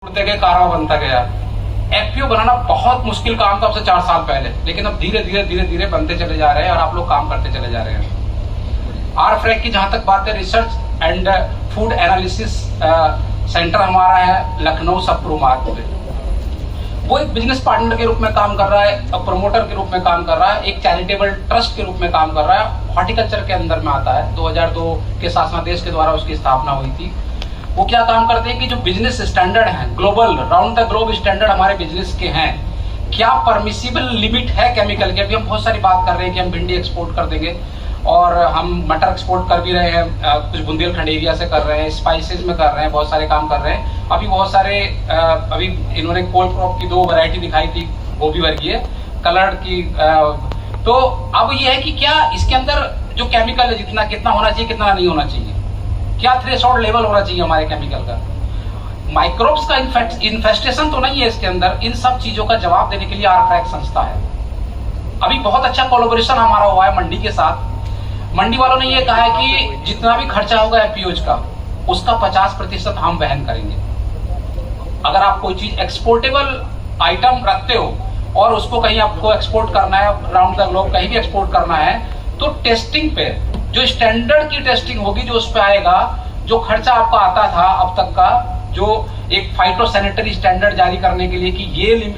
कुर्ते के कारवा बनता गया। एफपीओ बनाना बहुत मुश्किल काम था अब से 4 साल पहले, लेकिन अब धीरे धीरे बनते चले जा रहे हैं और आप लोग काम करते चले जा रहे हैं। आरफ्रैक की जहां तक बात है, research and food analysis centre हमारा है लखनऊ सप्रू मार्ग पे। वो एक बिजनेस पार्टनर के रूप में काम कर रहा है और प्रमोटर के रूप में काम कर रहा है, एक चैरिटेबल ट्रस्ट के रूप में काम कर रहा है। हॉर्टिकल्चर के अंदर में आता है। 2002 के शासनादेश के द्वारा उसकी स्थापना हुई थी। वो क्या काम करते हैं कि जो बिजनेस स्टैंडर्ड हैं, global round the globe standard हमारे बिजनेस के हैं, क्या परमिसिबल लिमिट है केमिकल के। अभी हम बहुत सारी बात कर रहे हैं कि हम भिंडी एक्सपोर्ट कर देंगे और हम मटर एक्सपोर्ट कर भी रहे हैं, कुछ बुंदेलखंड एरिया से कर रहे हैं, स्पाइसेस में कर रहे हैं, बहुत सारे काम कर रहे हैं। अभी बहुत सारे अभी इन्होंने कोल्ड क्रॉप की 2 वैरायटी दिखाई थी, गोभी वर्गीय कलर्ड की। तो अब ये है कि क्या इसके अंदर जो केमिकल है जितना कितना होना चाहिए कितना नहीं होना चाहिए, क्या थ्रेशोल्ड लेवल होना चाहिए हमारे केमिकल का, माइक्रोब्स का इन्फेस्टेशन तो नहीं है इसके अंदर। इन सब चीजों का जवाब देने के लिए आरफ्रैक संस्था है। अभी बहुत अच्छा कोलैबोरेशन हमारा हुआ है मंडी के साथ। मंडी वालों ने ये कहा है कि जितना भी खर्चा होगा एफपीओज का, उसका 50% हम वहन करेंगे। अगर आप कोई चीज एक्सपोर्टेबल आइटम रखते हो और उसको कहीं आपको एक्सपोर्ट करना है, राउंड द ग्लोब कहीं भी एक्सपोर्ट करना है, तो टेस्टिंग पे जो स्टैंडर्ड की टेस्टिंग होगी, जो उस पे आएगा, जो खर्चा आपका आता था अब तक का, जो एक फाइटोसैनिटरी स्टैंडर्ड जारी करने के लिए कि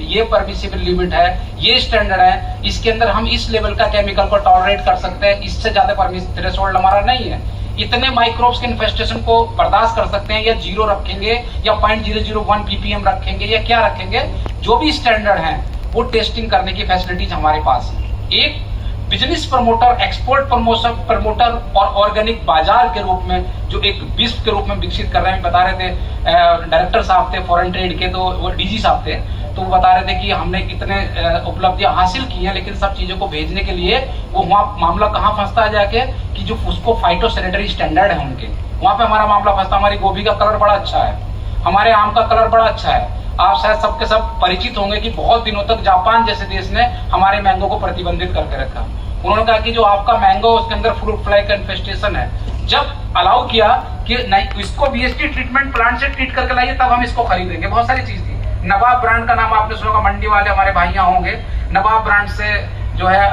ये परमिसिबल लिमिट है, ये स्टैंडर्ड है, इसके अंदर हम इस लेवल का केमिकल को टॉलरेट कर सकते हैं, इससे ज्यादा परमिसिबल थ्रेशोल्ड हमारा नहीं है। इतने माइक्रोब्स के इन्फेस्टेशन को बर्दाश्त कर सकते हैं, या 0 रखेंगे या 0.001 ppm रखेंगे या क्या रखेंगे, जो भी स्टैंडर्ड है वो टेस्टिंग करने की फैसिलिटीज हमारे पास है। एक बिजनेस प्रमोटर, एक्सपोर्ट प्रमोटर और ऑर्गेनिक बाजार के रूप में जो एक विश्व के रूप में विकसित कर रहे हैं। बता रहे थे डायरेक्टर साहब थे फॉरेन ट्रेड के, तो वो डीजी साहब थे, तो वो बता रहे थे कि हमने कितने उपलब्धियां हासिल की हैं, लेकिन सब चीजों को भेजने के लिए वो वहाँ मामला कहाँ फंसता है जाके कि जो उसको फाइटोसैनिटरी स्टैंडर्ड है उनके, वहाँ पे हमारा मामला फंसता। हमारी गोभी का कलर बड़ा अच्छा है, हमारे आम का कलर बड़ा अच्छा है। आप शायद सबके सब परिचित होंगे कि बहुत दिनों तक जापान जैसे देश ने हमारे मैंगो को प्रतिबंधित करके रखा। उन्होंने कहा कि जो आपका मैंगो उसके अंदर फ्रूट फ्लाई का इन्फेस्टेशन है, जब अलाउ किया कि नहीं इसको बीएसटी ट्रीटमेंट प्लांट से ट्रीट करके लाइए तब हम इसको खरीदेंगे। बहुत सारी चीज थी। नवाब ब्रांड का नाम आपने सुना होगा, मंडी वाले हमारे भाइयां होंगे। नवाब ब्रांड से जो है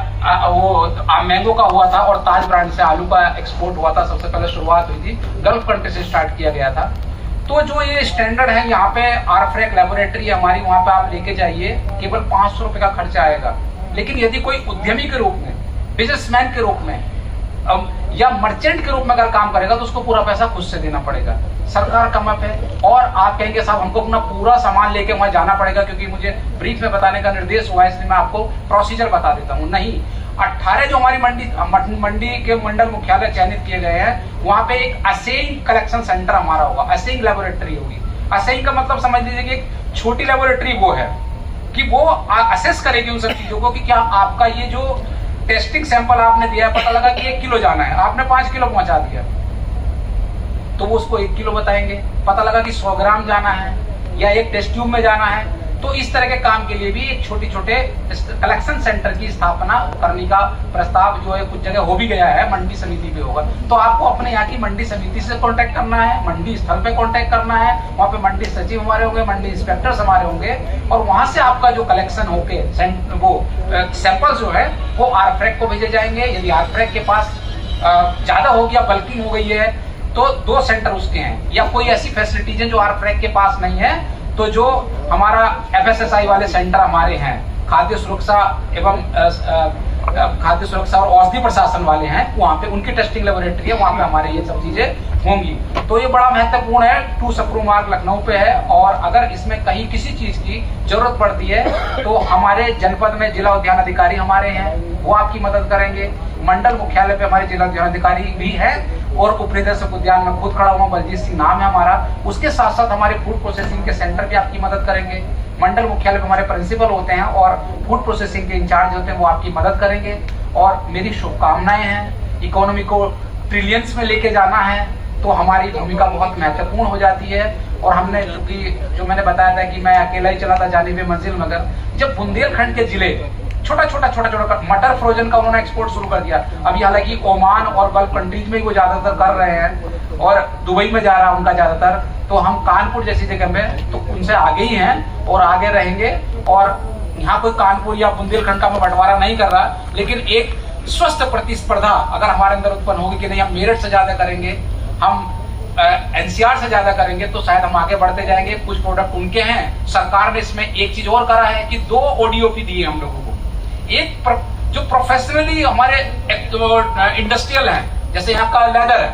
वो मैंगो का हुआ था, और ताज ब्रांड से आलू का एक्सपोर्ट हुआ था। सबसे पहले शुरुआत हुई थी, गल्फ कंट्री से स्टार्ट किया गया था। तो जो ये स्टैंडर्ड है, यहाँ पे आरफ्रैक लेबोरेटरी हमारी, वहां पे आप लेके जाइए, केवल 500 रुपए का खर्चा आएगा। लेकिन यदि कोई उद्यमी के रूप में, बिजनेसमैन के रूप में या मर्चेंट के रूप में अगर काम करेगा तो उसको पूरा पैसा खुद से देना पड़ेगा। सरकार कम है और आप कहेंगे साहब हमको अपना पूरा सामान लेके वहां जाना पड़ेगा, क्योंकि मुझे ब्रीफ में बताने का निर्देश हुआ है, इसलिए मैं आपको प्रोसीजर बता देता हूँ। नहीं, 18 जो हमारी मंडी के मंडल मुख्यालय चयनित किए गए हैं, वहां पे एक असेइंग कलेक्शन सेंटर हमारा होगा, असेइंग लेबोरेटरी होगी। असेइंग का मतलब समझ लीजिए कि एक छोटी लेबोरेटरी वो है कि वो असेस करेगी उन सब चीजों को कि क्या आपका ये जो टेस्टिंग सैंपल आपने दिया है, पता लगा कि 1 किलो जाना है, आपने 5 किलो पहुंचा दिया, तो वो उसको 1 किलो बताएंगे। पता लगा कि 100 ग्राम जाना है या एक टेस्ट ट्यूब में जाना है, तो इस तरह के काम के लिए भी एक छोटे कलेक्शन सेंटर की स्थापना करने का प्रस्ताव जो है कुछ जगह हो भी गया है, मंडी समिति पे होगा। तो आपको अपने यहाँ की मंडी समिति से कांटेक्ट करना है, मंडी स्थल पे कांटेक्ट करना है, वहाँ पे मंडी सचिव हमारे होंगे, मंडी इंस्पेक्टर्स हमारे होंगे, और वहां से आपका जो कलेक्शन होके वो सैंपल्स जो है वो आरफ्रैक को भेजे जाएंगे। यदि आरफ्रैक के पास ज्यादा हो गया, बल्किंग हो गई है, तो 2 सेंटर उसके हैं, या कोई ऐसी फैसिलिटीज है जो आरफ्रैक के पास नहीं है, तो जो हमारा एफएसएसआई वाले सेंटर हमारे हैं, खाद्य सुरक्षा एवं खाद्य सुरक्षा और औषधि प्रशासन वाले हैं, वहाँ पे उनकी टेस्टिंग लेबोरेटरी है, वहाँ पे हमारे ये सब चीजें होंगी। तो ये बड़ा महत्वपूर्ण है, 2 सप्रू मार्ग लखनऊ पे है। और अगर इसमें कहीं किसी चीज की जरूरत पड़ती है तो हमारे जनपद में जिला उद्यान अधिकारी हमारे हैं, वो आपकी मदद करेंगे। मंडल मुख्यालय पे हमारे जिला उद्यान अधिकारी भी है, और उप निदेशक उद्यान में खुद खड़ा हुआ बलजीत सिंह नाम है हमारा। उसके साथ साथ हमारे फूड प्रोसेसिंग के सेंटर भी आपकी मदद करेंगे। मंडल मुख्यालय पे हमारे प्रिंसिपल होते हैं और फूड प्रोसेसिंग के इंचार्ज होते हैं, वो आपकी मदद करेंगे। और मेरी शुभकामनाएं हैं। इकोनॉमी को ट्रिलियंस में लेके जाना है तो हमारी भूमिका बहुत महत्वपूर्ण हो जाती है। और हमने जो मैंने बताया था कि मैं अकेला ही चला था जानिबे मंजिल, मगर जब बुंदेलखंड के जिले छोटा छोटा मटर फ्रोजन का उन्होंने एक्सपोर्ट शुरू कर दिया। अभी हालांकि ओमान और गल्फ कंट्रीज में वो ज्यादातर कर रहे हैं और दुबई में जा रहा है उनका ज्यादातर। तो हम कानपुर जैसी जगह में तो उनसे आगे ही हैं और आगे रहेंगे। और यहाँ कोई कानपुर या बुंदेलखंड का मैं बंटवारा नहीं कर रहा, लेकिन एक स्वस्थ प्रतिस्पर्धा अगर हमारे अंदर उत्पन्न होगी कि नहीं हम मेरिट से ज्यादा करेंगे, हम एनसीआर से ज्यादा करेंगे, तो शायद हम आगे बढ़ते जाएंगे। कुछ प्रोडक्ट उनके हैं। सरकार ने इसमें एक चीज और करा है कि 2 ओडीओपी दिए हम लोगों को। एक जो प्रोफेशनली हमारे इंडस्ट्रियल हैं, जैसे यहाँ का लेदर है,